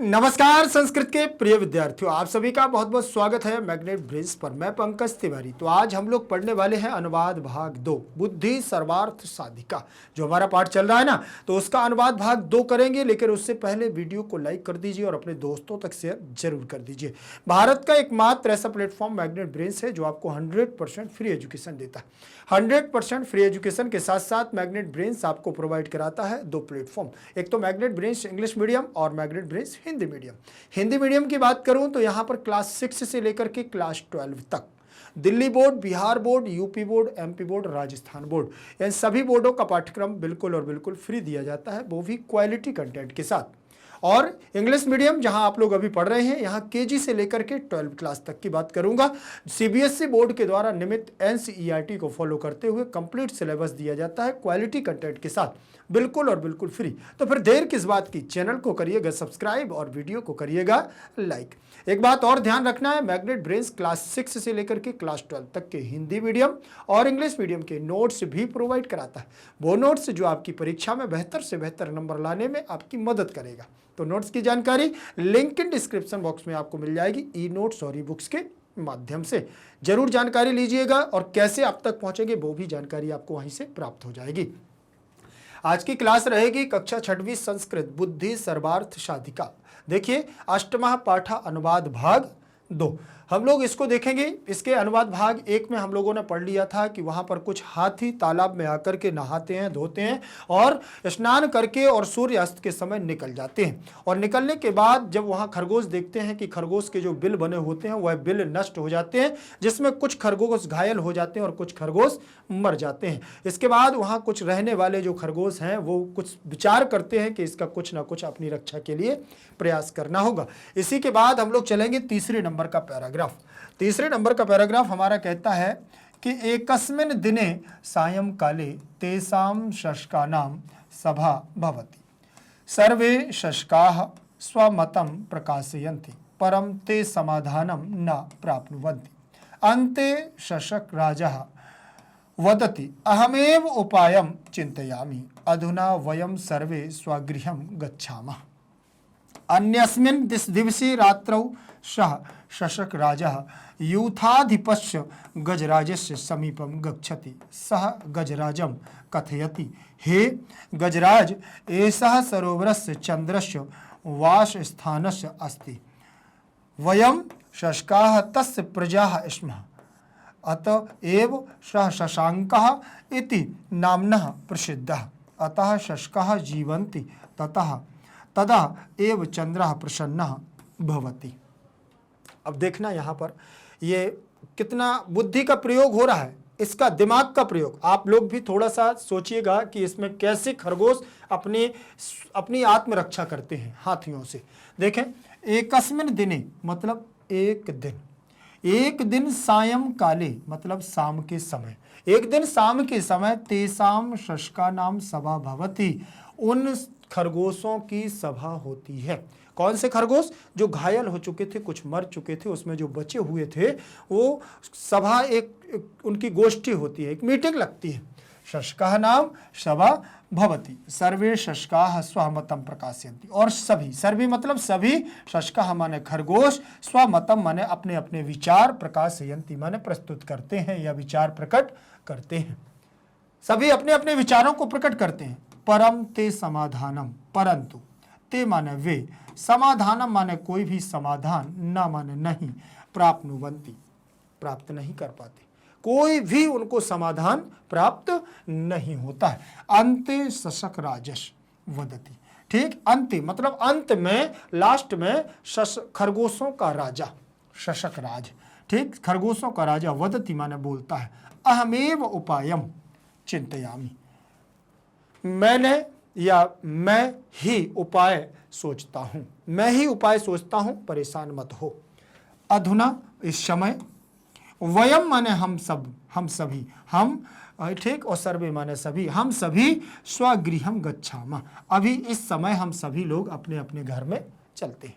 नमस्कार संस्कृत के प्रिय विद्यार्थियों, आप सभी का बहुत बहुत स्वागत है मैग्नेट ब्रेन्स पर। मैं पंकज तिवारी। तो आज हम लोग पढ़ने वाले हैं अनुवाद भाग 2, बुद्धि सर्वार्थ साधिका। जो हमारा पाठ चल रहा है ना, तो उसका अनुवाद भाग 2 करेंगे, लेकिन उससे पहले वीडियो को लाइक कर दीजिए और अपने दोस्तों तक शेयर जरूर कर दीजिए। भारत का एकमात्र ऐसा प्लेटफॉर्म मैग्नेट ब्रेन्स है जो आपको 100% फ्री एजुकेशन देता है। 100% फ्री एजुकेशन के साथ साथ मैग्नेट ब्रेन्स आपको प्रोवाइड कराता है 2 प्लेटफॉर्म, एक तो मैग्नेट ब्रेन्स इंग्लिश मीडियम और magnet brains Hindi medium. Hindi medium की बात करूं तो यहां पर क्लास 6 से लेकर के क्लास 12 तक Delhi board, Bihar board, UP board, MP board, Rajasthan board, इन सभी बोर्डों का पाठ्यक्रम बिल्कुल और बिल्कुल फ्री दिया जाता है, वो भी क्वालिटी कंटेंट के साथ। और इंग्लिश मीडियम जहां आप लोग अभी पढ़ रहे हैं, यहां केजी से लेकर के 12 क्लास तक की बात करूंगा। सीबीएसई बोर्ड के द्वारा नियमित एनसीईआरटी को फॉलो करते हुए कंप्लीट सिलेबस दिया जाता है क्वालिटी कंटेंट के साथ, बिल्कुल और बिल्कुल फ्री। तो फिर देर किस बात की, चैनल को करिएगा सब्सक्राइब और वीडियो को करिएगा लाइक। एक बात और ध्यान रखना है, मैग्नेट ब्रेन्स क्लास 6 से लेकर के क्लास 12 तक के हिंदी मीडियम और इंग्लिश मीडियम के नोट्स भी प्रोवाइड कराता है। वो नोट्स जो आपकी परीक्षा में बेहतर से बेहतर नंबर लाने में आपकी मदद करेगा। तो नोट्स की जानकारी लिंक इन डिस्क्रिप्शन बॉक्स में आपको मिल जाएगी, ई नोट्स और ई बुक्स के माध्यम से। जरूर जानकारी लीजिएगा और कैसे आप तक पहुंचेंगे वो भी जानकारी आपको वहीं से प्राप्त हो जाएगी। आज की क्लास रहेगी कक्षा 6वीं संस्कृत, बुद्धि सर्वार्थ साधिका। देखिए, अष्टमः पाठा अनुवाद भाग 2 हम लोग इसको देखेंगे। इसके अनुवाद भाग 1 में हम लोगों ने पढ़ लिया था कि वहां पर कुछ हाथी तालाब में आकर के नहाते हैं, धोते हैं और स्नान करके और सूर्यास्त के समय निकल जाते हैं। और निकलने के बाद जब वहां खरगोश देखते हैं कि खरगोश के जो बिल बने होते हैं वह बिल नष्ट हो जाते हैं, जिसमें कुछ खरगोश घायल हो जाते हैं और कुछ खरगोश मर जाते हैं। इसके बाद वहां कुछ रहने वाले जो खरगोश हैं वो कुछ विचार करते हैं कि इसका कुछ ना कुछ अपनी रक्षा के लिए प्रयास करना होगा। इसी के बाद हम लोग चलेंगे तीसरे नंबर का पैराग्राफ। तीसरे नंबर का पैराग्राफ हमारा कहता है कि एकस्मिन् दिने सायं काले तेषां शशकानां सभा भवति, सर्वे शशकाः स्वमतं प्रकाशयन्ति, परं ते समाधानं न प्राप्नुवन्ति। अन्ते शशक राजः वदति, अहमेव उपायं चिन्तयामि, अधुना वयं सर्वे स्वगृहं गच्छामः। अन्यस्मिन् दिवसे रात्रौ सः शशक राजः यूथाधिपस्य गजराजस्य समीपं गच्छति। सः गजराजं कथयति, हे गजराज, एषः सरोवरस्य चन्द्रस्य वासस्थानस्य अस्ति। वयं शशकाः तस्य प्रजाः स्मः, अत एव सः शशाङ्कः इति नाम्नः प्रसिद्धः। अतः शशकाः जीवन्ति तदा एव चंद्रः प्रसन्नः भवति। अब देखना यहाँ पर ये कितना बुद्धि का प्रयोग हो रहा है, इसका दिमाग का प्रयोग। आप लोग भी थोड़ा सा सोचिएगा कि इसमें कैसे खरगोश अपनी आत्मरक्षा करते हैं हाथियों से। देखें, एकस्मिन् दिने मतलब एक दिन सायं काले मतलब शाम के समय, एक दिन शाम के समय, तेषां शशकानां सभा भवति, उन खरगोशों की सभा होती है। कौन से खरगोश? जो घायल हो चुके थे, कुछ मर चुके थे, उसमें जो बचे हुए थे, वो सभा एक उनकी गोष्ठी होती है, एक मीटिंग लगती है। शशकाः नाम सभा भवति, सर्वे शशकाः स्वमतं प्रकाशयन्ति, और सभी, सर्वे मतलब सभी, शशकाः माने खरगोश, स्वमतं माने अपने अपने विचार, प्रकाशयन्ति माने प्रस्तुत करते हैं या विचार प्रकट करते हैं। सभी अपने अपने विचारों को प्रकट करते हैं। परम ते समाधानम, परंतु, ते माने वे, समाधानम माने कोई भी समाधान, न माने नहीं, प्राप्नुवन्ति प्राप्त नहीं कर पाते, कोई भी उनको समाधान प्राप्त नहीं होता है। अंते शशक राजस वदति, ठीक, अंत मतलब अंत में, लास्ट में, खरगोशों का राजा, शशक राज, ठीक, खरगोशों का राजा, वदति माने बोलता है, अहमेव उपायम चिंतयामि, मैंने या मैं ही उपाय सोचता हूं, मैं ही उपाय सोचता हूं, परेशान मत हो। अधुना इस समय, वयम माने हम सब, हम सभी, हम, ठीक, और सर्वे माने सभी, हम सभी स्वगृहम गच्छामः, अभी इस समय हम सभी लोग अपने अपने घर में चलते हैं।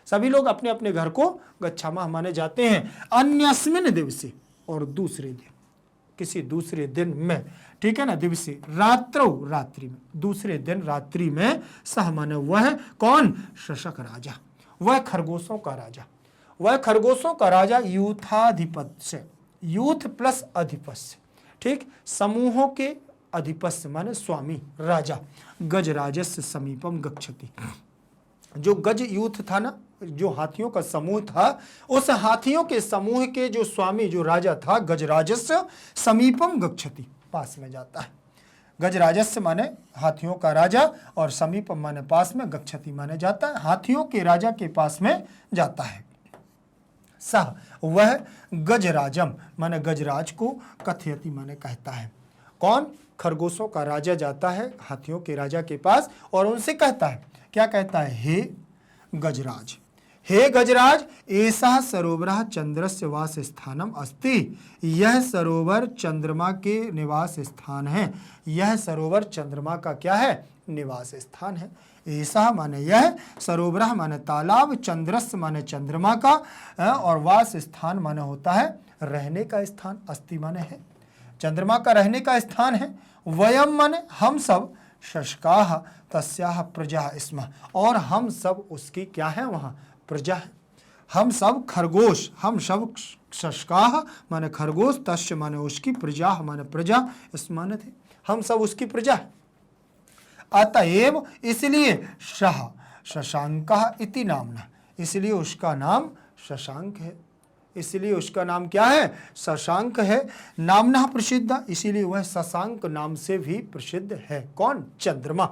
सभी लोग अपने अपने घर को गच्छामः माने जाते हैं। अन्यस्मिन् दिवसे, और दूसरे दिन, किसी दूसरे दिन में, ठीक है ना, दिवसे, रात्रौ रात्रि में, दूसरे दिन रात्रि में, सह माने वह, कौन? शशक राजा, वह खरगोशों का राजा, वह खरगोशों का राजा यूथाधिपस्य, यूथ प्लस अधिपस्य, ठीक, समूहों के अधिपस्य माने स्वामी राजा, गजराजस्य समीपम गच्छति। जो गज यूथ था ना, जो हाथियों का समूह था, उस हाथियों के समूह के जो स्वामी जो राजा था गजराजस्य समीपम गच्छति, पास में जाता है। गजराजस्य माने हाथियों का राजा और समीपम माने पास में, गच्छति माने जाता है, हाथियों के राजा के पास में जाता है। सह वह गजराजम माने गजराज को, कथयति माने कहता है। कौन? खरगोशों का राजा जाता है हाथियों के राजा के पास और उनसे कहता है, क्या कहता है? हे गजराज, हे गजराज, ऐसा सरोवर चंद्रस्य वास स्थानम अस्ति, यह सरोवर चंद्रमा के निवास स्थान है। यह सरोवर चंद्रमा का क्या है? निवास स्थान है। ऐसा माने यह, सरोवर माने तालाब, चंद्रस्य माने चंद्रमा का, और वास स्थान माने होता है रहने का स्थान, अस्ति माने है, चंद्रमा का रहने का स्थान है। वयम माने हम सब, शशकाः तस्याः प्रजा स्म, और हम सब उसकी क्या है? वहाँ प्रजा है। हम सब खरगोश, हम सब शशकाः माने खरगोश, तस्य माने उसकी, प्रजा माने प्रजा, स्म थे, हम सब उसकी प्रजा है। अतएव इसलिए शः शशांकः इति नामना, इसलिए उसका नाम शशांक है, इसलिए उसका नाम क्या है? शशांक है। नामना प्रसिद्ध, इसीलिए वह शशांक नाम से भी प्रसिद्ध है। कौन? चंद्रमा।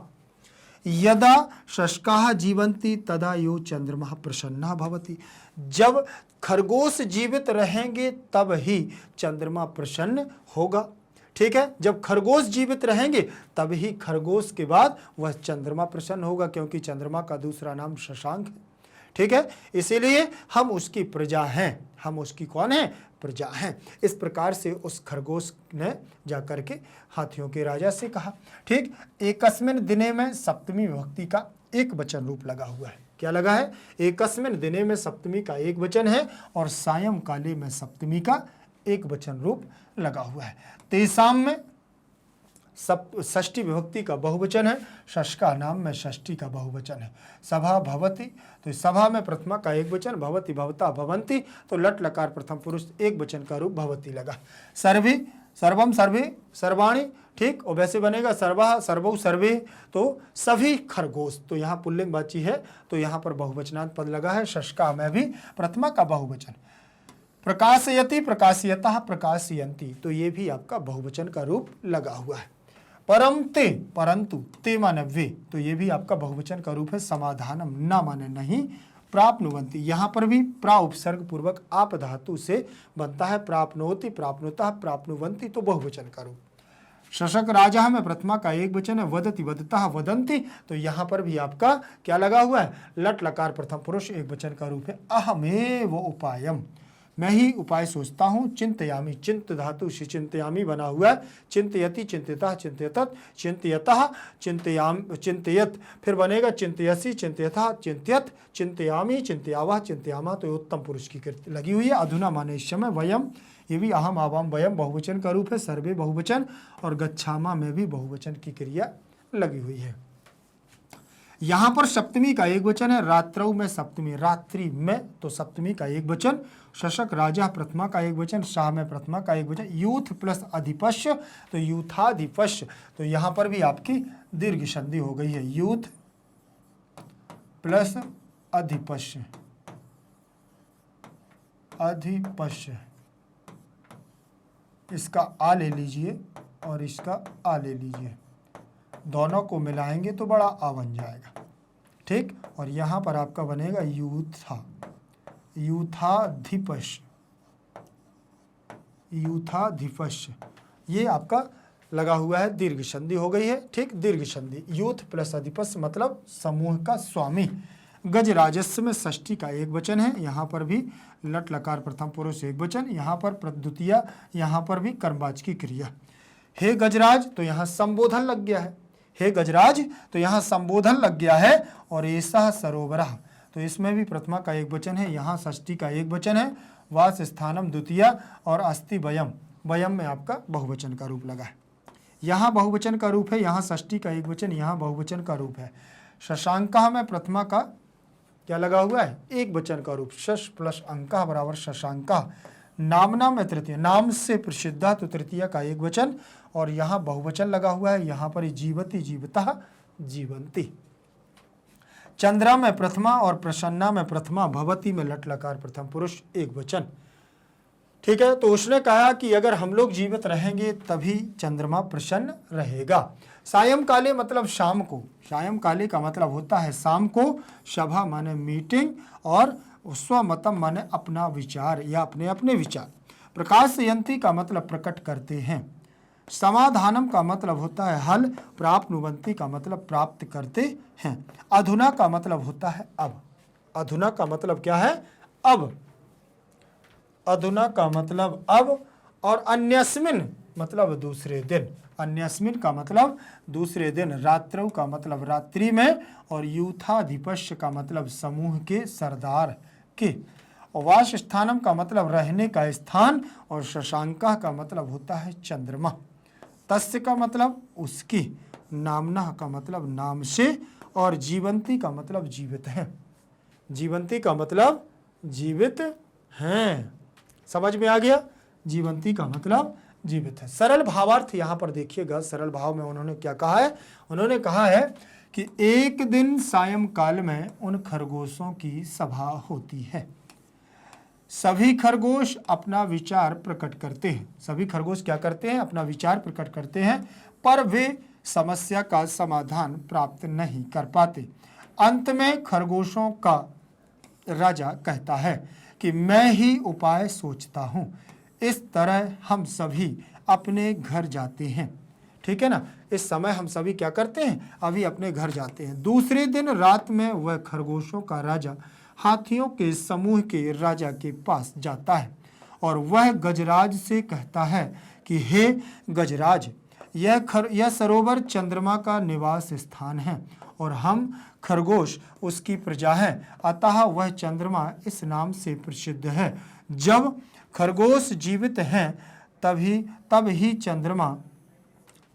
यदा शशकाः जीवन्ति तदा यो चंद्रमा प्रसन्नः भवति, जब खरगोश जीवित रहेंगे तब ही चंद्रमा प्रसन्न होगा। ठीक है, जब खरगोश जीवित रहेंगे तब ही खरगोश के बाद वह चंद्रमा प्रसन्न होगा, क्योंकि चंद्रमा का दूसरा नाम शशांक है। ठीक है, इसीलिए हम उसकी प्रजा हैं, हम उसकी कौन है? प्रजा हैं। इस प्रकार से उस खरगोश ने जाकर के हाथियों के राजा से कहा। ठीक, एकस्मिन दिने में सप्तमी विभक्ति का एक वचन रूप लगा हुआ है। क्या लगा है? एकस्मिन दिने में सप्तमी का एक वचन है और सायं काले में सप्तमी का एक वचन रूप लगा हुआ है। तेसाम में षष्ठी विभक्ति का बहुवचन है, शशका नाम में षष्ठी का बहुवचन है। सभा भवति, तो सभा में प्रथमा का एक वचन, भवति भवता भवंती, तो लट लकार प्रथम पुरुष एक वचन का रूप भवति लगा। सर्वे, सर्वम सर्वे, सर्वाणी, ठीक, और वैसे बनेगा सर्वा सर्वौ सर्वे, तो सभी खरगोश, तो यहाँ पुल्लिंगवाची है तो यहाँ पर बहुवचनांत पद लगा है। शशका में भी प्रथमा का बहुवचन। प्रकाशयति, प्रकाशयतः, प्रकाशयन्ति, तो ये भी आपका बहुवचन का रूप लगा हुआ है। परम ते, परंतु, ते माने वे, तो ये भी आपका बहुवचन का रूप है। समाधानम, ना माने नहीं, प्राप्नुवंती, यहाँ पर भी प्रा उपसर्ग पूर्वक आप धातु से बनता है। प्राप्नोति, प्राप्नुतः, प्राप्नुवंती, तो बहुवचन का रूप। शशक राजा में प्रथमा का एक वचन है। वदति, वदतः, वदंती, तो यहाँ पर भी आपका क्या लगा हुआ है? लट लकार प्रथम पुरुष एक वचन का रूप है। अहमेव उपायम, मैं ही उपाय सोचता हूँ। चिंतयामी, चिंत धातु से चिंतयामी बना हुआ है। चिंतयति, चिंतितः, चिंत्यतत्, चिंतयतः, चिंतयाम, चिंतयत, फिर बनेगा चिंतयसि, चिंतयतः, चिंत्यत, चिंतयामी, चिंतयावः, चिंतयामा, तो उत्तम पुरुष की कृति लगी हुई है। अधुना माने इस समय, वयम, ये भी अहम, आवाम, वयम बहुवचन का रूप है। सर्वे बहुवचन, और गच्छामा में भी बहुवचन की क्रिया लगी हुई है। यहाँ पर सप्तमी का एक वचन है। रात्रौ में सप्तमी, रात्रि में, तो सप्तमी का एक वचन। शशक राजा प्रथमा का एक वचन, शाह में प्रथमा का एक वचन। यूथ प्लस अधिपस्य, तो यूथाधिपस्य, तो यहाँ पर भी आपकी दीर्घ संधि हो गई है। यूथ प्लस अधिपस्य, अधिपस्य, इसका आ ले लीजिए और इसका आ ले लीजिए, दोनों को मिलाएंगे तो बड़ा आ बन जाएगा। ठीक, और यहाँ पर आपका बनेगा यूथा, यूथाधिपस्य, यूथाधिपस्य, ये आपका लगा हुआ है। दीर्घ संधि हो गई है। ठीक, दीर्घ संधि। यूथ प्लस अधिपस्य मतलब समूह का स्वामी। गजराजस्य में षष्ठी का एक वचन है। यहाँ पर भी लट लकार प्रथम पुरुष एक वचन, यहाँ पर प्रद्युतिया, यहाँ पर भी कर्मवाची की क्रिया। हे गजराज, तो यहाँ संबोधन लग गया है। हे गजराज, तो यहाँ संबोधन लग गया है। और ऐसा सरोवर, तो इसमें भी प्रथमा का एक वचन है, यहाँ षष्ठी का एक वचन है। वास स्थानम द्वितीया, और अस्ति वयम, वयम में आपका बहुवचन का रूप लगा है। यहाँ बहुवचन का रूप है, यहाँ षष्ठी का एक वचन, यहाँ बहुवचन का रूप है। शशांक में प्रथमा का क्या लगा हुआ है, एक वचन का रूप, शश प्लस अंका बराबर शशांका, नामना में तृतीय, नाम से प्रसिद्धा तो तृतीय का एक वचन, और यहाँ बहुवचन लगा हुआ है, यहाँ पर जीवति जीवता जीवंती। चंद्रा में प्रथमा और प्रसन्ना में प्रथमा, भवती में लट लकार प्रथम पुरुष एक वचन। ठीक है, तो उसने कहा कि अगर हम लोग जीवित रहेंगे तभी चंद्रमा प्रसन्न रहेगा। सायंकाले मतलब शाम को, सायंकाले का मतलब होता है शाम को, सभा माने मीटिंग, और स्वमतम माने अपना विचार या अपने अपने विचार। प्रकाशयंती का मतलब प्रकट करते हैं। समाधानम का मतलब होता है हल, प्राप्नुवंती का मतलब प्राप्त करते हैं। अधुना का मतलब होता है अब, अधुना का मतलब क्या है, अब, अधुना का मतलब अब, और अन्यस्मिन मतलब दूसरे दिन, अन्यस्मिन का मतलब दूसरे दिन, रात्रौ का मतलब रात्रि में, और यूथाधिपस्य का मतलब समूह के, सरदार के, और वास स्थानम का मतलब रहने का स्थान, और शशांका का मतलब होता है चंद्रमा। तस्य का मतलब उसकी, नामना का मतलब नाम से, और जीवंती का मतलब जीवित है, जीवंती का मतलब जीवित हैं। समझ में आ गया, जीवंती का मतलब जीवित है। सरल भावार्थ यहाँ पर देखिएगा, सरल भाव में उन्होंने क्या कहा है, उन्होंने कहा है कि एक दिन सायंकाल में उन खरगोशों की सभा होती है, सभी खरगोश अपना विचार प्रकट करते हैं, सभी खरगोश क्या करते हैं, अपना विचार प्रकट करते हैं, पर वे समस्या का समाधान प्राप्त नहीं कर पाते। अंत में खरगोशों का राजा कहता है कि मैं ही उपाय सोचता हूँ। इस तरह हम सभी अपने घर जाते हैं। ठीक है ना, इस समय हम सभी क्या करते हैं, अभी अपने घर जाते हैं। दूसरे दिन रात में वह खरगोशों का राजा हाथियों के समूह के राजा के पास जाता है, और वह गजराज से कहता है कि हे गजराज, यह सरोवर चंद्रमा का निवास स्थान है, और हम खरगोश उसकी प्रजा है, अतः वह चंद्रमा इस नाम से प्रसिद्ध है। जब खरगोश जीवित हैं तब ही चंद्रमा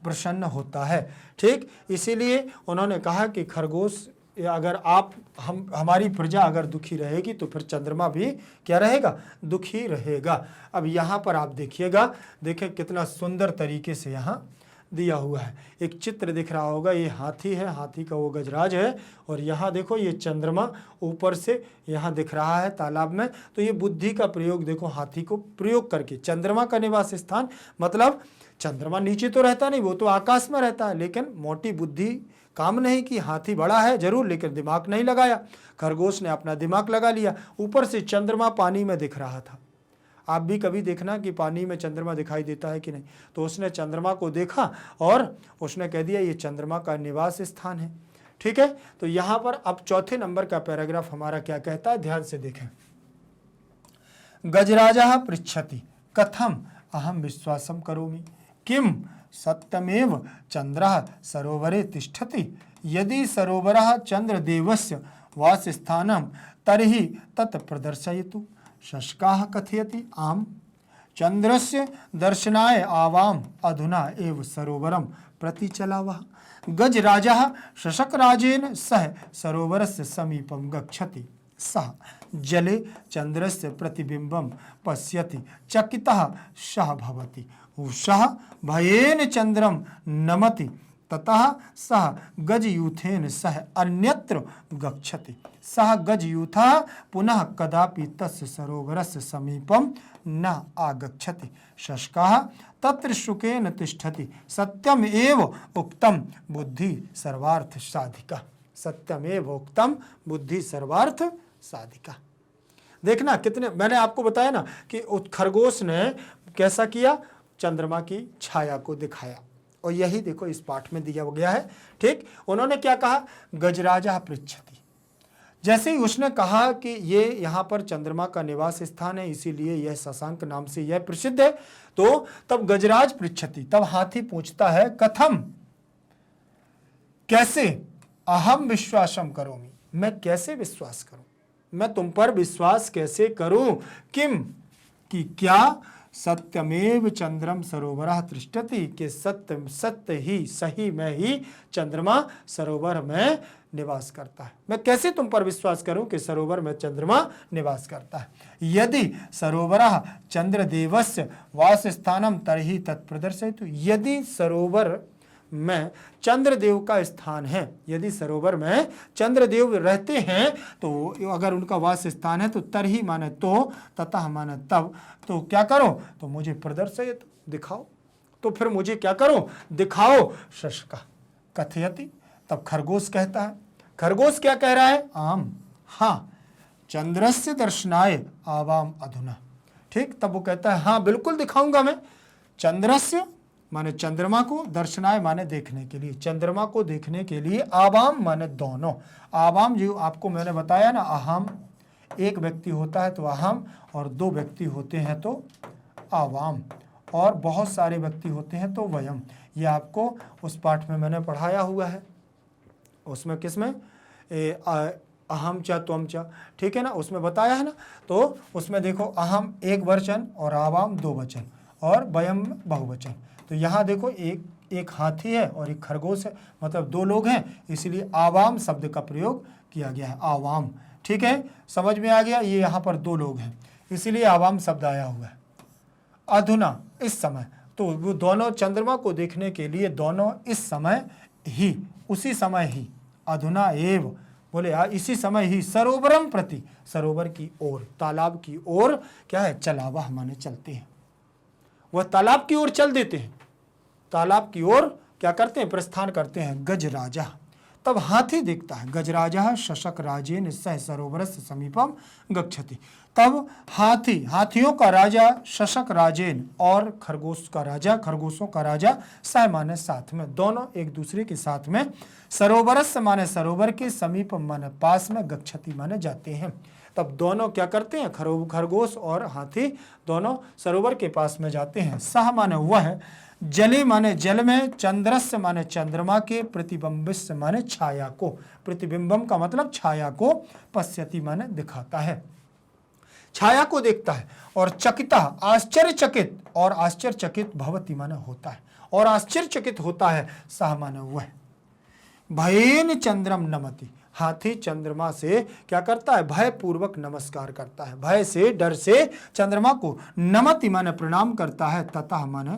प्रसन्न होता है। ठीक, इसीलिए उन्होंने कहा कि खरगोश, अगर आप हमारी प्रजा अगर दुखी रहेगी तो फिर चंद्रमा भी क्या रहेगा, दुखी रहेगा। अब यहाँ पर आप देखिएगा, देखें कितना सुंदर तरीके से यहाँ दिया हुआ है। एक चित्र दिख रहा होगा, ये हाथी है, हाथी का वो गजराज है, और यहाँ देखो ये चंद्रमा ऊपर से यहाँ दिख रहा है तालाब में। तो ये बुद्धि का प्रयोग देखो, हाथी को प्रयोग करके, चंद्रमा का निवास स्थान मतलब चंद्रमा नीचे तो रहता नहीं, वो तो आकाश में रहता है, लेकिन मोटी बुद्धि काम नहीं की। हाथी बड़ा है जरूर, लेकिन दिमाग नहीं लगाया, खरगोश ने अपना दिमाग लगा लिया। ऊपर से चंद्रमा पानी में दिख रहा था, आप भी कभी देखना कि पानी में चंद्रमा दिखाई देता है कि नहीं। तो उसने चंद्रमा को देखा और उसने कह दिया ये चंद्रमा का निवास स्थान है। ठीक है, तो यहाँ पर अब चौथे नंबर का पैराग्राफ हमारा क्या कहता है, ध्यान से देखें। गजराजः पृच्छति कथम अहम विश्वासम करोमि, किम सत्यमेव चंद्रः सरोवरे तिष्ठति, यदि सरोवरः चंद्रदेवस्य वासस्थानं तर्हि तत् प्रदर्शयतु। शशकाः कथयति आम, चंद्रस्य दर्शनाय आवाम, अधुना एव सरोवरं प्रति चलावः। गजराजः शशकराजेन सह सरोवरस्य समीपं गच्छति, सः जले चंद्रस्य प्रतिबिंबं पश्यति, चकितः सः भवति, सः भयेन चंद्रं नमति, ततः सः गजयूथेन सह अन्यत्र गच्छति। सः गजयूथः पुनः कदापि तस्य सरोवरस्य समीपं न आगच्छति। शशकाः तत्र शुकेन तिष्ठति, सत्यम एव उक्तम बुद्धि सर्वार्थ साधिका, सत्यमेव उक्तम बुद्धि सर्वार्थ साधिका। देखना कितने, मैंने आपको बताया ना कि खरगोश ने कैसा किया, चंद्रमा की छाया को दिखाया, और यही देखो इस पाठ में दिया गया है। ठीक, उन्होंने क्या कहा, गजराजः पृच्छति, जैसे ही उसने कहा कि ये यहाँ पर चंद्रमा का निवास स्थान है, इसीलिए यह शशांक नाम से यह प्रसिद्ध है, तो तब गजराज पृच्छति, तब हाथी पूछता है कथम, कैसे, अहम विश्वासम करोमि, मैं कैसे विश्वास करूं, मैं तुम पर विश्वास कैसे करूं, किम, कि क्या, सत्यमेव चंद्रम सरोवरः तिष्ठति, कि सत्य सत्य ही सही में ही चंद्रमा सरोवर में निवास करता है। मैं कैसे तुम पर विश्वास करूं कि सरोवर में चंद्रमा निवास करता है। यदि सरोवरः चंद्रदेवस्य वासस्थानम तर्हि तत्प्रदर्शयतु, यदि सरोवर में चंद्रदेव का स्थान है, यदि सरोवर में चंद्रदेव रहते हैं तो अगर उनका वास स्थान है तो तरही माने तो, ततः माने तब, तो क्या करो, तो मुझे प्रदर्शयतु, दिखाओ, तो फिर मुझे क्या करो, दिखाओ। शशका कथयति, तब खरगोश कहता है। खरगोश क्या कह रहा है, आम, हाँ, चंद्रस्य दर्शनाय आवाम अधुना, ठीक, तब वो कहता है हाँ बिल्कुल दिखाऊंगा मैं। चंद्रस्य माने चंद्रमा को, दर्शनाय माने देखने के लिए, चंद्रमा को देखने के लिए, आवाम माने दोनों। आवाम जो आपको मैंने बताया ना, अहम, एक व्यक्ति होता है तो अहम, और दो व्यक्ति होते हैं तो आवाम, और बहुत सारे व्यक्ति होते हैं तो वयम। ये आपको उस पाठ में मैंने पढ़ाया हुआ है, उसमें किसमें, अहम च त्वम च, ठीक है ना, उसमें बताया है ना। तो उसमें देखो अहम एक वचन और आवाम दो वचन और वयम बहुवचन। तो यहाँ देखो एक हाथी है और एक खरगोश है, मतलब दो लोग हैं, इसलिए आवाम शब्द का प्रयोग किया गया है, आवाम, ठीक है, समझ में आ गया। ये यहाँ पर दो लोग हैं इसीलिए आवाम शब्द आया हुआ है। अधुना इस समय, तो वो दोनों चंद्रमा को देखने के लिए दोनों इस समय ही, उसी समय ही, अधुना एव बोले इसी समय ही, सरोवरम प्रति, सरोवर की ओर, तालाब की ओर क्या है, चलावा माने चलते हैं, वह तालाब की ओर चल देते हैं, तालाब की ओर क्या करते हैं, प्रस्थान करते हैं। गजराजा, तब हाथी देखता है, गजराजा शशक राजेन सह सरोवरस्य समीपम गच्छति, तब हाथी, हाथियों का राजा, शशक राजेन, और खरगोश का राजा, खरगोशों का राजा, सह माने साथ में, दोनों एक दूसरे के साथ में, सरोवरस्य माने सरोवर के, समीपम माने पास में, गच्छति माने जाते हैं। तब दोनों क्या करते हैं, खरगोश और हाथी दोनों सरोवर के पास में जाते हैं। सह माने वह, जले माने जल में, चंद्रस्य माने चंद्रमा के, प्रतिबिंबिस्य माने छाया को, प्रतिबिंबम का मतलब छाया को, पश्यति माने दिखाता है, छाया को देखता है, और चकिता आश्चर्यचकित, और आश्चर्यचकित भवति माने होता है, और आश्चर्यचकित होता है। सह माने वह, भयेन चंद्रम नमति, हाथी चंद्रमा से क्या करता है, भय पूर्वक नमस्कार करता है, भय से, डर से चंद्रमा को नमति माने प्रणाम करता है। ततः माने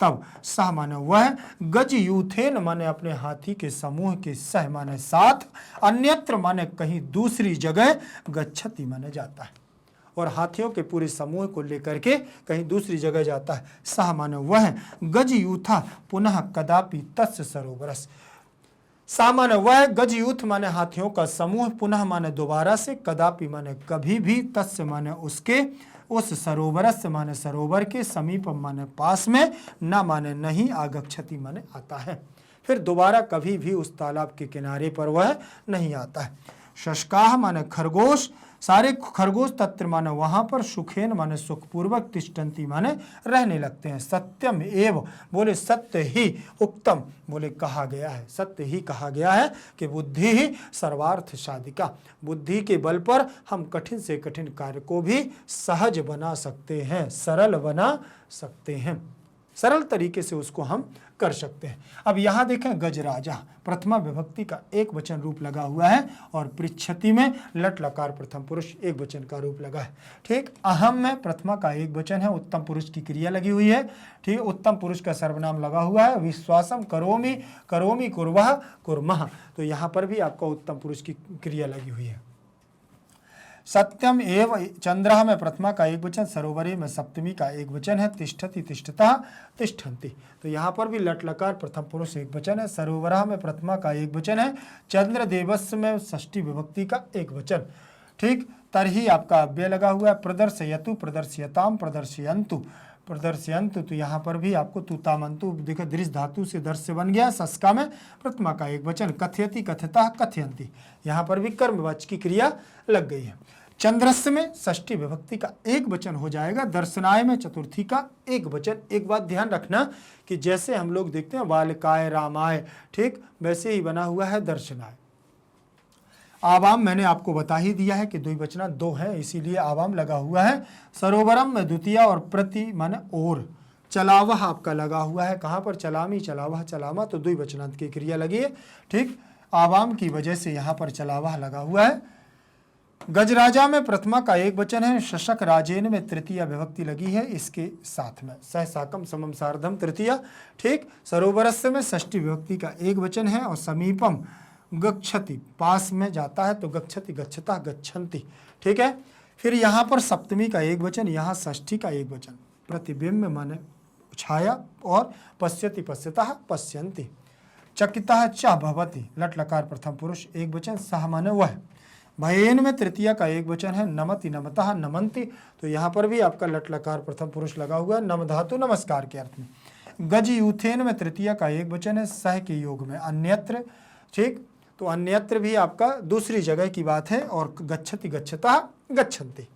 तब, सह माने वह, गज यूथेन माने अपने हाथी के समूह के, सह माने साथ, अन्यत्र माने कहीं दूसरी जगह, गच्छति माने जाता है, और हाथियों के पूरे समूह को लेकर के कहीं दूसरी जगह जाता है। सह माने वह, गज यूथा पुनः कदापि तस्य सरोवरस, सामान्य वह, गज यूथ माने हाथियों का समूह, पुनः माने दोबारा से, कदापि माने कभी भी, तस्य माने उसके, उस सरोवरस माने सरोवर के, समीप माने पास में, न माने नहीं, आगच्छति माने आता है, फिर दोबारा कभी भी उस तालाब के किनारे पर वह नहीं आता है। शशकाह माने खरगोश, सारे खरगोश तत्र माने वहां पर, सुखेन माने सुखपूर्वक, तिष्ठन्ति माने रहने लगते हैं। सत्यम एव बोले सत्य ही, उक्तम बोले कहा गया है, सत्य ही कहा गया है कि बुद्धि ही सर्वार्थ साधिका, बुद्धि के बल पर हम कठिन से कठिन कार्य को भी सहज बना सकते हैं, सरल बना सकते हैं, सरल तरीके से उसको हम कर सकते हैं। अब यहाँ देखें, गजराजा प्रथमा विभक्ति का एक वचन रूप लगा हुआ है, और पृच्छति में लट लकार प्रथम पुरुष एक वचन का रूप लगा है, ठीक। अहम में प्रथमा का एक वचन है, उत्तम पुरुष की क्रिया लगी हुई है, ठीक, उत्तम पुरुष का सर्वनाम लगा हुआ है। विश्वासम करोमि, करोमि कुर्वः कुर्मः, तो यहाँ पर भी आपका उत्तम पुरुष की क्रिया लगी हुई है। सत्यम एव चंद्र में प्रथमा का एक वचन, सरोवरे में सप्तमी का एक वचन है, तिष्ठति तिष्ठता तिष्ठन्ति, तो यहाँ पर भी लट लकार प्रथम पुरुष एक वचन है। सरोवरा में प्रथमा का एक वचन है, चंद्र देवस्य में षष्ठी विभक्ति का एक वचन, ठीक। तरही आपका अव्यय लगा हुआ है, प्रदर्शयतु, प्रदर्शयताम, प्रदर्शयन्तु, प्रदर्शयन्तु, तो यहाँ पर भी आपको तुतामंतु देखो, दृश्य धातु से दर्श से बन गया। सस्का में प्रथमा का एक वचन, कथयति, कथता, कथयन्ति, यहाँ पर भी कर्मवाची की क्रिया लग गई है। चंद्रस्य में षष्ठी विभक्ति का एक वचन हो जाएगा, दर्शनाय में चतुर्थी का एक वचन। एक बात ध्यान रखना कि जैसे हम लोग देखते हैं बालिकाय रामाय, ठीक, वैसे ही बना हुआ है दर्शनाय। आवाम मैंने आपको बता ही दिया है कि द्विवचना दो है, इसीलिए आवाम लगा हुआ है। सरोवरम में द्वितीय और प्रति माने और। चलावह आपका लगा हुआ है कहाँ पर, चलामी, चलावह, चलामा, तो द्विवचनांत की क्रिया लगी है। ठीक, आवाम की वजह से यहाँ पर चलावह लगा हुआ है। गजराजा में प्रथमा का एक वचन है, शशक राजेन में तृतीय विभक्ति लगी है इसके साथ में, सहसाकम समम सार्धम तृतीय। ठीक, सरोवरस्य में षष्ठी विभक्ति का एक वचन है और समीपम गच्छति, पास में जाता है तो गच्छति, गच्छता, गच्छन्ति। ठीक है, फिर यहाँ पर सप्तमी का एक वचन, यहाँ षष्ठी का एक वचन। प्रतिबिंब माने छाया और पश्यति, पश्यतः, पश्यन्ति। चकितः च भवति, लट लकार प्रथम पुरुष एक वचन, सह माने वह। भयेन में तृतीया का एक वचन है, नमति, नमतः, नमन्ति, तो यहाँ पर भी आपका लट लकार प्रथम पुरुष लगा हुआ है, नम धातु नमस्कार के अर्थ में। गज यूथेन में तृतीया का एक वचन है, सह के योग में, अन्यत्र। ठीक, तो अन्यत्र भी आपका दूसरी जगह की बात है, और गच्छति, गच्छता, गच्छन्ति।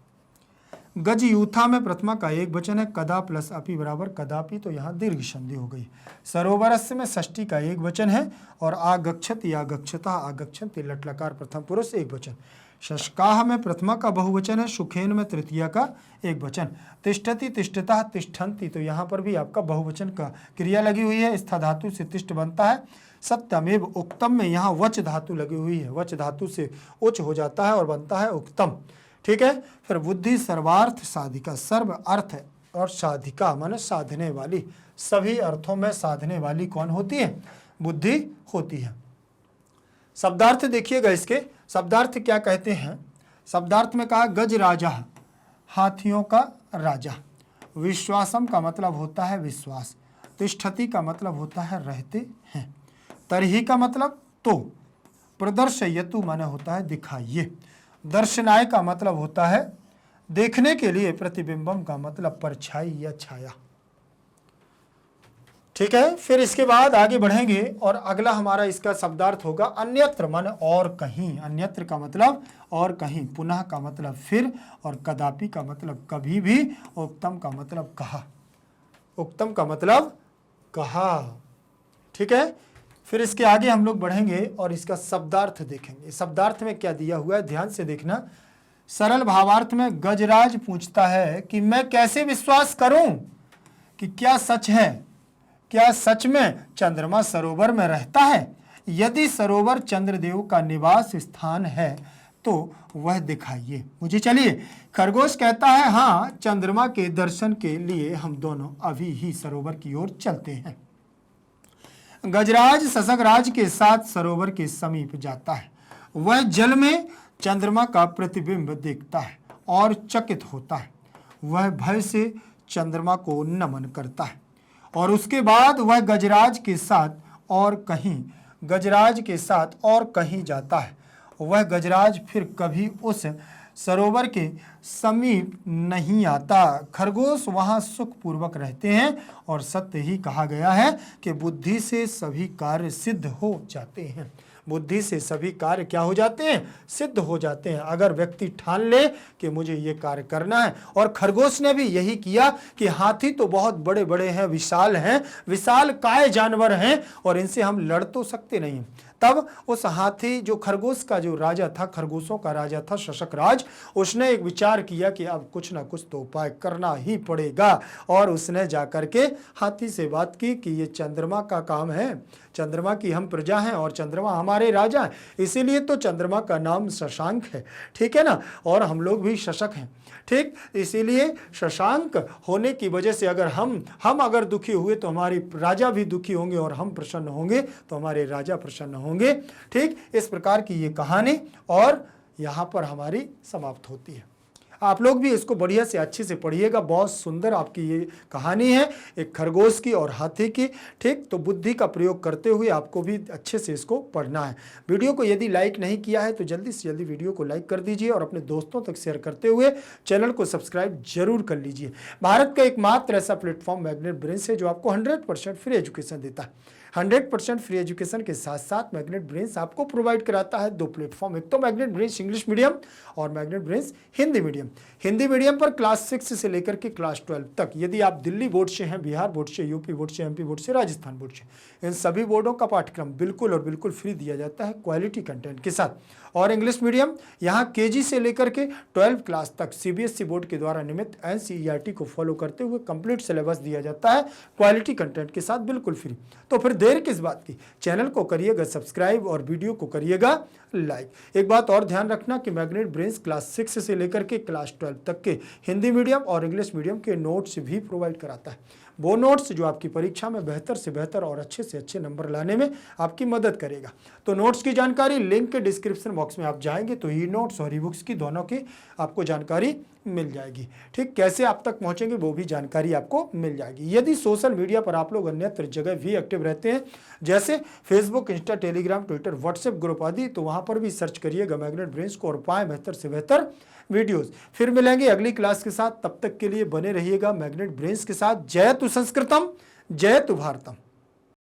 गज यूथा में प्रथमा का एक वचन है, कदा प्लस अपि बराबर कदापि, तो यहाँ दीर्घ संधि हो गई। सरोवरस्य में षष्ठी का एक वचन है और आगच्छति, आगच्छता, आगच्छन्ति, लट लकार प्रथम पुरुष एक वचन। शशकाह में प्रथमा का बहुवचन है, सुखेन में तृतीया का एक वचन। तिष्ठति, तिष्ठता, तिष्ठन्ति, तो यहाँ पर भी आपका बहुवचन का क्रिया लगी हुई है, स्था धातु से तिष्ठ बनता है। सत्यमेव उक्तम में यहाँ वच धातु लगी हुई है, वच धातु से उच्च हो जाता है और बनता है उक्तम। ठीक है, फिर बुद्धि सर्वार्थ साधिका, सर्व अर्थ और साधिका माने साधने वाली, सभी अर्थों में साधने वाली कौन होती है, बुद्धि होती है। शब्दार्थ देखिएगा, इसके शब्दार्थ क्या कहते हैं। शब्दार्थ में कहा गज राजा, हाथियों का राजा। विश्वासम का मतलब होता है विश्वास। तिष्ठति का मतलब होता है रहते हैं। तरही का मतलब तो। प्रदर्शयतु माने होता है दिखाइए। दर्शनाय का मतलब होता है देखने के लिए। प्रतिबिंबम का मतलब परछाई या छाया। ठीक है, फिर इसके बाद आगे बढ़ेंगे और अगला हमारा इसका शब्दार्थ होगा अन्यत्र माने और कहीं। अन्यत्र का मतलब और कहीं, पुनः का मतलब फिर, और कदापि का मतलब कभी भी, उक्तम का मतलब कहा। उक्तम का मतलब कहा। ठीक है, फिर इसके आगे हम लोग बढ़ेंगे और इसका शब्दार्थ देखेंगे। शब्दार्थ में क्या दिया हुआ है ध्यान से देखना। सरल भावार्थ में गजराज पूछता है कि मैं कैसे विश्वास करूं कि क्या सच है, क्या सच में चंद्रमा सरोवर में रहता है। यदि सरोवर चंद्रदेव का निवास स्थान है तो वह दिखाइए मुझे। चलिए, खरगोश कहता है हाँ, चंद्रमा के दर्शन के लिए हम दोनों अभी ही सरोवर की ओर चलते हैं। गजराज शशकराज के साथ सरोवर के समीप जाता है। वह जल में चंद्रमा का प्रतिबिंब देखता है और चकित होता है। वह भय से चंद्रमा को नमन करता है और उसके बाद वह गजराज के साथ और कहीं जाता है। वह गजराज फिर कभी उस सरोवर के समीप नहीं आता। खरगोश वहाँ सुखपूर्वक रहते हैं और सत्य ही कहा गया है कि बुद्धि से सभी कार्य सिद्ध हो जाते हैं। बुद्धि से सभी कार्य क्या हो जाते हैं, सिद्ध हो जाते हैं। अगर व्यक्ति ठान ले कि मुझे ये कार्य करना है, और खरगोश ने भी यही किया कि हाथी तो बहुत बड़े बड़े हैं, विशाल काय जानवर हैं और इनसे हम लड़ तो सकते नहीं। तब उस हाथी जो खरगोश का जो राजा था, खरगोशों का राजा था शशकराज, उसने एक विचार किया कि अब कुछ ना कुछ तो उपाय करना ही पड़ेगा। और उसने जाकर के हाथी से बात की कि ये चंद्रमा का काम है, चंद्रमा की हम प्रजा हैं और चंद्रमा हमारे राजा हैं, इसीलिए तो चंद्रमा का नाम शशांक है। ठीक है ना, और हम लोग भी शशक हैं। ठीक, इसीलिए शशांक होने की वजह से अगर हम अगर दुखी हुए तो हमारे राजा भी दुखी होंगे, और हम प्रसन्न होंगे तो हमारे राजा प्रसन्न होंगे। ठीक, इस प्रकार की ये कहानी और यहाँ पर हमारी समाप्त होती है। आप लोग भी इसको बढ़िया से अच्छे से पढ़िएगा। बहुत सुंदर आपकी ये कहानी है, एक खरगोश की और हाथी की। ठीक, तो बुद्धि का प्रयोग करते हुए आपको भी अच्छे से इसको पढ़ना है। वीडियो को यदि लाइक नहीं किया है तो जल्दी से जल्दी वीडियो को लाइक कर दीजिए और अपने दोस्तों तक शेयर करते हुए चैनल को सब्सक्राइब जरूर कर लीजिए। भारत का एकमात्र ऐसा प्लेटफॉर्म मैग्नेट ब्रेन्स है जो आपको 100% फ्री एजुकेशन देता है। 100% फ्री एजुकेशन के साथ साथ मैग्नेट ब्रेन्स आपको प्रोवाइड कराता है 2 प्लेटफॉर्म, एक तो मैग्नेट ब्रेन्स इंग्लिश मीडियम और magnet brains Hindi medium. Hindi medium पर क्लास 6 से लेकर के क्लास 12 तक, यदि आप दिल्ली बोर्ड से हैं, बिहार बोर्ड से, यूपी बोर्ड से, एमपी बोर्ड से, राजस्थान बोर्ड से, इन सभी बोर्डों का पाठ्यक्रम बिल्कुल और बिल्कुल फ्री दिया जाता है क्वालिटी कंटेंट के साथ। और इंग्लिश मीडियम यहाँ केजी से लेकर के 12 क्लास तक सीबीएसई बोर्ड के द्वारा नियमित एनसीईआरटी को फॉलो करते हुए कंप्लीट सिलेबस दिया जाता है क्वालिटी कंटेंट के साथ बिल्कुल फ्री। तो फिर देर किस बात की, चैनल को करिएगा सब्सक्राइब और वीडियो को करिएगा लाइक। एक बात और ध्यान रखना कि मैग्नेट ब्रेन्स क्लास 6 से लेकर के क्लास 12 तक के हिंदी मीडियम और इंग्लिश मीडियम के नोट्स भी प्रोवाइड कराता है। वो नोट्स जो आपकी परीक्षा में बेहतर से बेहतर और अच्छे से अच्छे नंबर लाने में आपकी मदद करेगा। तो नोट्स की जानकारी लिंक के डिस्क्रिप्शन बॉक्स में आप जाएंगे तो ई नोट्स और ई बुक्स की दोनों की आपको जानकारी मिल जाएगी। ठीक, कैसे आप तक पहुंचेंगे वो भी जानकारी आपको मिल जाएगी। यदि सोशल मीडिया पर आप लोग अन्यत्र जगह भी एक्टिव रहते हैं, जैसे Facebook, Insta, Telegram, Twitter, WhatsApp group आदि, तो वहां पर भी सर्च करिएगा मैग्नेट ब्रेन्स को और पाएं बेहतर से बेहतर वीडियोस। फिर मिलेंगे अगली क्लास के साथ, तब तक के लिए बने रहिएगा मैग्नेट ब्रेन्स के साथ। जय तु संस्कृतम, जय तु भारतम।